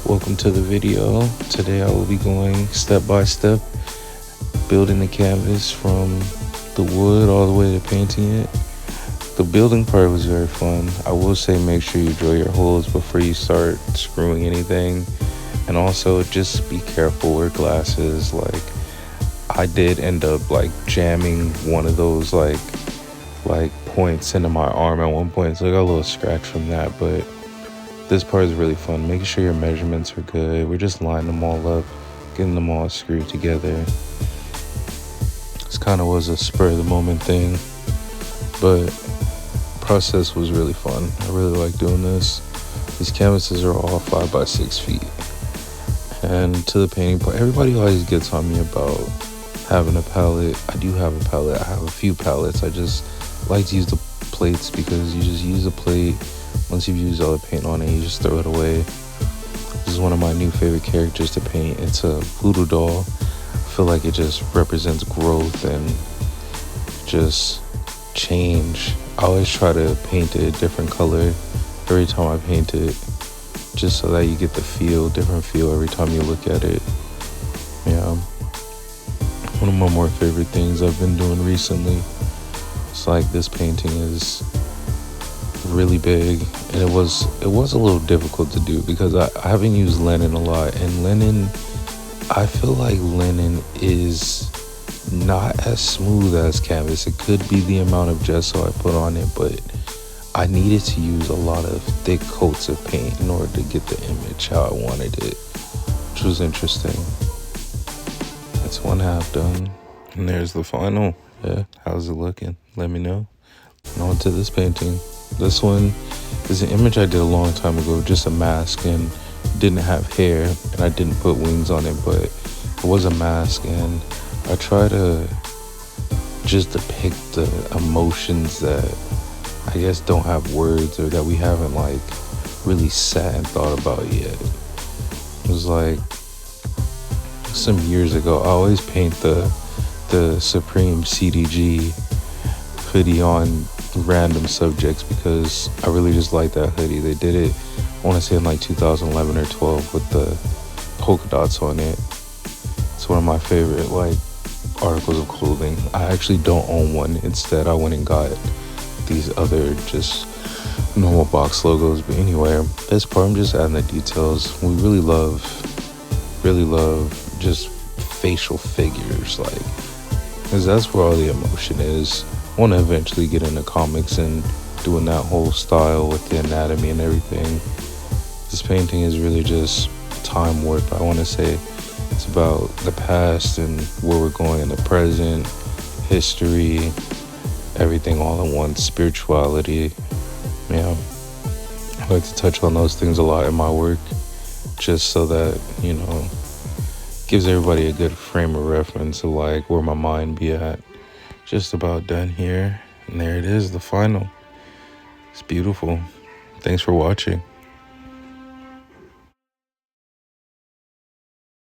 Welcome to the video. Today I will be going step by step, building the canvas from the wood all the way to painting it. The building part was very fun. I will say make sure you drill your holes before you start screwing anything. And also just be careful, wear glasses. Like I did end up jamming one of those like points into my arm at one point. So I got a little scratch from that, but this part is really fun. Making sure your measurements are good. We're just lining them all up, getting them all screwed together. This kind of was a spur of the moment thing, but process was really fun. I really like doing this. These canvases are all 5 by 6 feet. And to the painting part, everybody always gets on me about having a palette. I do have a palette. I have a few palettes. I just like to use the plates because you just use a plate. Once you've used all the paint on it, you just throw it away. This is one of my new favorite characters to paint. It's a voodoo doll. I feel like it just represents growth and just change. I always try to paint it a different color every time I paint it, just so that you get the different feel every time you look at it. Yeah. One of my more favorite things I've been doing recently. It's like this painting is really big, and it was a little difficult to do because I haven't used linen a lot, and I feel like linen is not as smooth as canvas. It could be the amount of gesso I put on it, but I needed to use a lot of thick coats of paint in order to get the image how I wanted it, which was interesting. That's one half done, and there's the final. Yeah, how's it looking? Let me know. And on to this painting. This one is an image I did a long time ago, just a mask, and didn't have hair, and I didn't put wings on it, but it was a mask, and I try to just depict the emotions that I guess don't have words, or that we haven't really sat and thought about yet. It was some years ago. I always paint the Supreme CDG hoodie on random subjects because I really just like that hoodie. They did it, I want to say in 2011 or 12 with the polka dots on it. It's one of my favorite articles of clothing. I actually don't own one. Instead, I went and got these other just normal box logos. But anyway, this part I'm just adding the details. We really love just facial figures, because that's where all the emotion is. I want to eventually get into comics and doing that whole style with the anatomy and everything. This painting is really just time warp. I want to say it's about the past and where we're going in the present, history, everything all in one, spirituality. Yeah, I like to touch on those things a lot in my work, just so that, gives everybody a good frame of reference of where my mind be at. Just about done here, and there it is, the final. It's beautiful. Thanks for watching.